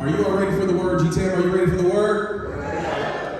Are you all ready for the word? G10, are you ready for the word?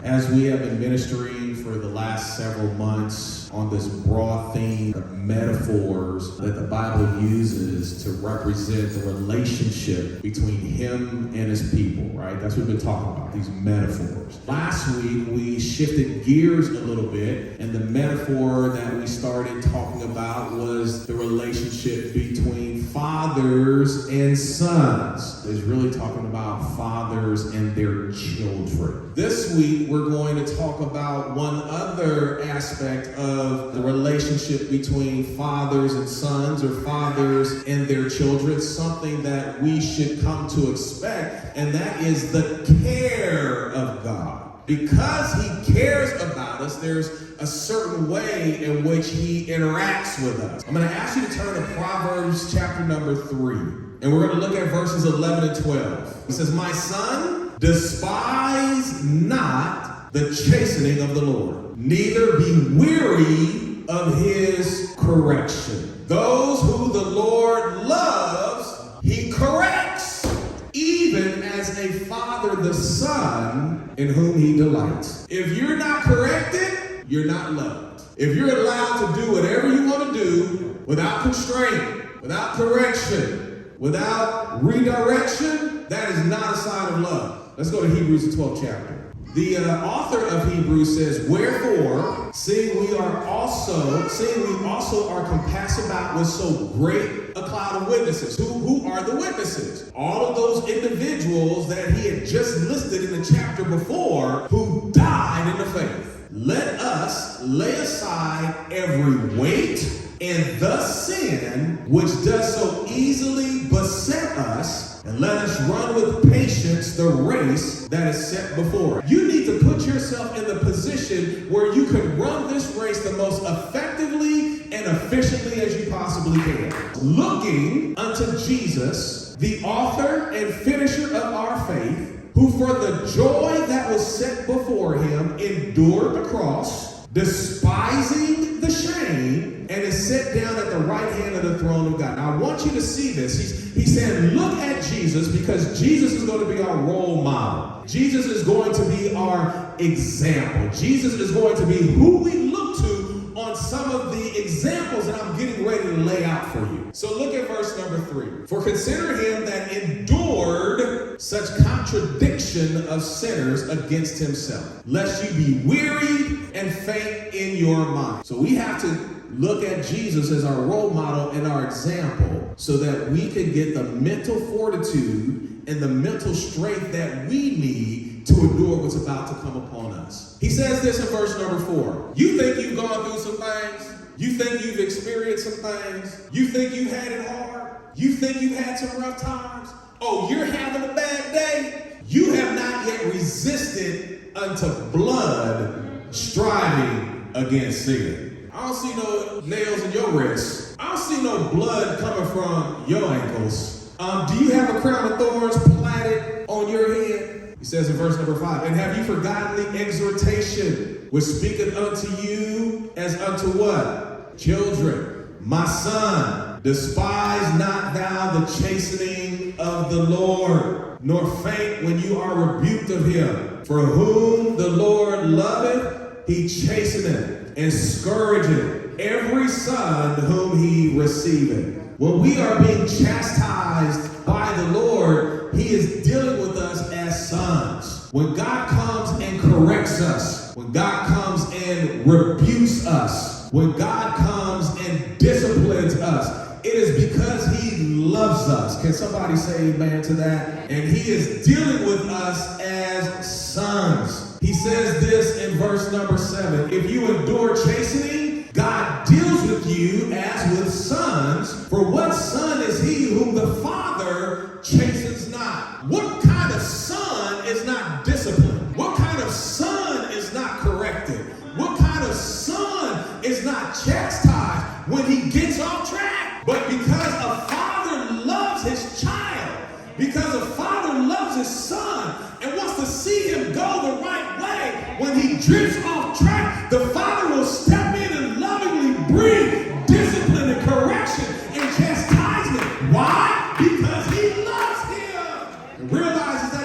As we have been ministering for the last several months on this broad theme of metaphors that the Bible uses to represent the relationship between him and his people, right? That's what we've been talking about, these metaphors. Last week, we shifted gears a little bit, and the metaphor that we started talking about was the relationship between fathers and sons. It's really talking about fathers and their children. This week, we're going to talk about one other aspect of the relationship between fathers and sons, or fathers and their children, something that we should come to expect, and that is the care of God. Because he cares about us, there's a certain way in which he interacts with us. I'm going to ask you to turn to Proverbs chapter number 3, and we're going to look at verses 11 and 12. It says, "My son, despise not the chastening of the Lord, neither be weary of his correction. Those who the Lord loves, he corrects, even as a father the son in whom he delights." If you're not corrected, you're not loved. If you're allowed to do whatever you want to do without constraint, without correction, without redirection, that is not a sign of love. Let's go to Hebrews, the 12th chapter. The author of Hebrews says, "Wherefore, seeing we also are compassed about with so great a cloud of witnesses." Who are the witnesses? All of those individuals that he had just listed in the chapter before who died in the faith. "Let us lay aside every weight and the sin which does so easily beset us, and let us run with patience the race that is set before us." You need to put yourself in the position where you can run this race the most effectively and efficiently as you possibly can. Looking unto Jesus, the author and finisher of our faith, who for the joy that was set before him endured the cross, despising the shame, and is set down at the right hand of the throne of God. Now, I want you to see this. He's saying, look at Jesus, because Jesus is going to be our role model. Jesus is going to be our example. Jesus is going to be who we look to on some of the examples that I'm getting ready to lay out for you. So look at verse number 3. "For consider him that endured such contradiction of sinners against himself, lest you be wearied and faint in your mind." So we have to look at Jesus as our role model and our example so that we can get the mental fortitude and the mental strength that we need to endure what's about to come upon us. He says this in verse number 4. You think you've gone through some things? You think you've experienced some things? You think you've had it hard? You think you've had some rough times? Oh, you're having a bad day? You have not yet resisted unto blood, striving against sin. I don't see no nails in your wrists. I don't see no blood coming from your ankles. Do you have a crown of thorns platted on your head? He says in verse number 5, "And have you forgotten the exhortation which speaketh unto you as unto" what? "Children. My son, despise not thou the chastening of the Lord, nor faint when you are rebuked of him. For whom the Lord loveth, he chasteneth, and scourgeth every son whom he receiveth." When we are being chastised by the Lord, he is dealing with us as sons. When God comes and corrects us, when God comes and rebukes us, when God comes and disciplines us, it is because he loves us. Can somebody say amen to that? And he is dealing with us as sons. He says this in verse number 7. "If you endure chastening, God deals with you as with sons. For what son is he whom the Father chastens not?" What kind of son is not disciplined? What kind of son is not corrected? What kind of son is not chastised when he gets off track? But because a father loves his child, because a father loves his son and wants to see him go the right way, when he drifts off track, the father will step in and lovingly bring discipline and correction and chastisement. Why? Because he loves him and realizes that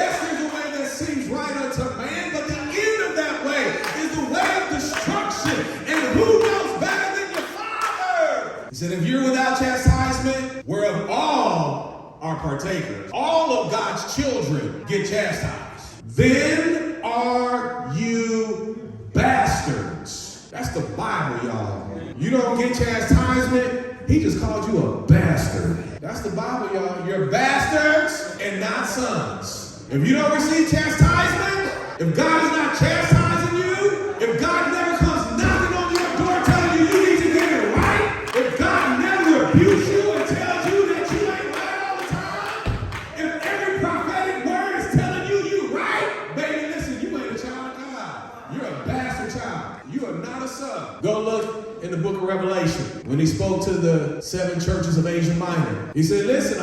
Yes, there's a way that seems right unto man, but the end of that way is the way of destruction. And who knows better than your Father? He said, if you're without chastisement, whereof all are partakers, all of God's children get chastised, then are you bastards. That's the Bible, y'all. You don't get chastisement, he just called you a bastard. That's the Bible, y'all. You're bastards and not sons. If you don't receive chastisement, if God is not chastising you, if God never comes knocking on your door telling you you need to get it right, if God never rebukes you and tells you that you ain't right all the time, if every prophetic word is telling you you right, baby, listen, you ain't a child of God. You're a bastard child. You are not a son. Go look in the book of Revelation, when he spoke to the 7 churches of Asia Minor. He said, listen,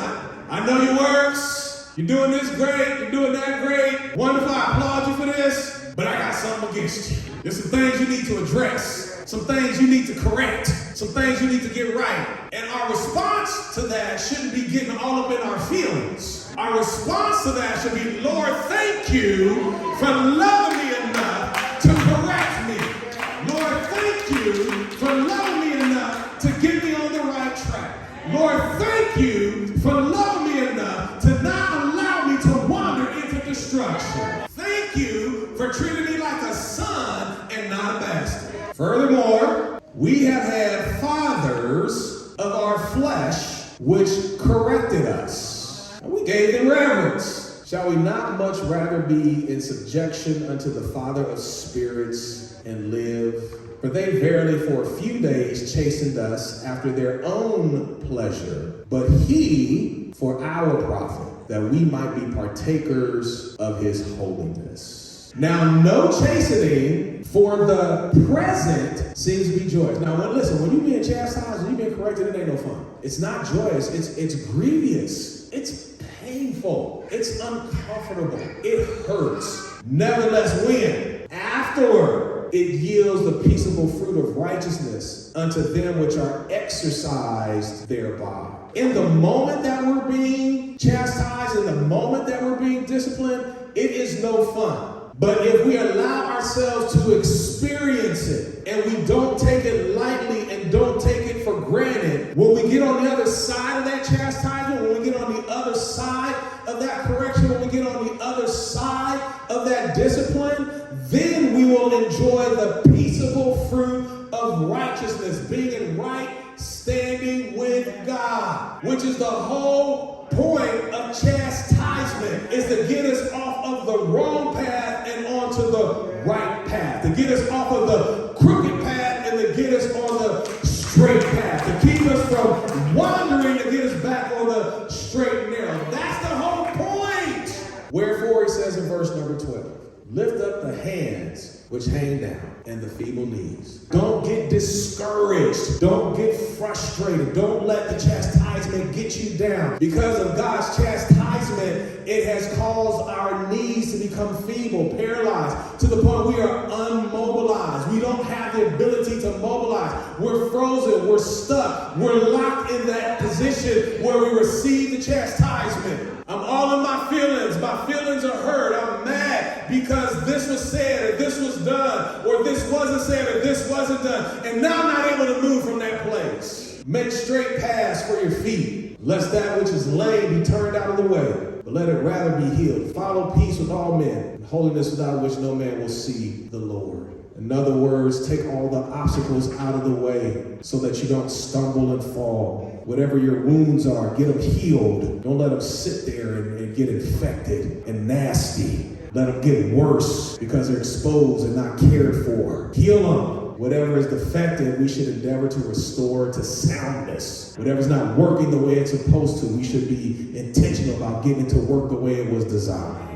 I know your works. You're doing this great. You're doing that great. Wonderful. I applaud you for this. But I got something against you. There's some things you need to address. Some things you need to correct. Some things you need to get right. And our response to that shouldn't be getting all up in our feelings. Our response to that should be, Lord, thank you for loving me enough to correct me. Lord, thank you for loving me enough to get me on the right track. Lord, thank you for loving me enough to not allow me to wander into destruction. Thank you for treating me like a son and not a bastard. Furthermore, we have had fathers of our flesh which corrected us, and we gave them reverence. Shall we not much rather be in subjection unto the Father of spirits and live? For they verily for a few days chastened us after their own pleasure, but he for our profit, that we might be partakers of his holiness. Now no chastening for the present seems to be joyous. Now listen, when you're being chastised, when you're being corrected, it ain't no fun. It's not joyous, it's grievous, it's painful, it's uncomfortable, it hurts. Nevertheless, when afterward it yields the peaceable fruit of righteousness unto them which are exercised thereby. In the moment that we're being chastised, in the moment that we're being disciplined, it is no fun. But if we allow ourselves to experience it and we don't take it lightly and don't take it for granted, when we get on the other side of that chastisement, when we get on the other side of that correction, when we get on the other side of that discipline, then we will enjoy the peaceable fruit of righteousness, being in right standing with God, which is the whole point of chastisement, is to get us off of the wrong path and onto the right path, to get us off of the crooked path and to get us on the straight path, to keep us from wandering and get us back on the straight and narrow. That's the whole point. Wherefore, he says in verse number 12, lift up the hands which hang down and the feeble knees. Don't get discouraged. Don't get frustrated. Don't let the chastisement get you down. Because of God's chastisement, it has caused our knees to become feeble, paralyzed, to the point we are unmobilized. We don't have the ability to mobilize. We're frozen. We're stuck. We're locked in that position where we receive the chastisement. I'm all in my feelings. My feelings are hurt. I'm mad because this was said or this was done or this wasn't said or this wasn't done. And now I'm not able to move from that place. Make straight paths for your feet, lest that which is lame be turned out of the way, but let it rather be healed. Follow peace with all men, and holiness without which no man will see the Lord. In other words, take all the obstacles out of the way so that you don't stumble and fall. Whatever your wounds are, get them healed. Don't let them sit there and get infected and nasty. Let them get worse because they're exposed and not cared for. Heal them. Whatever is defective, we should endeavor to restore to soundness. Whatever's not working the way it's supposed to, we should be intentional about getting it to work the way it was designed.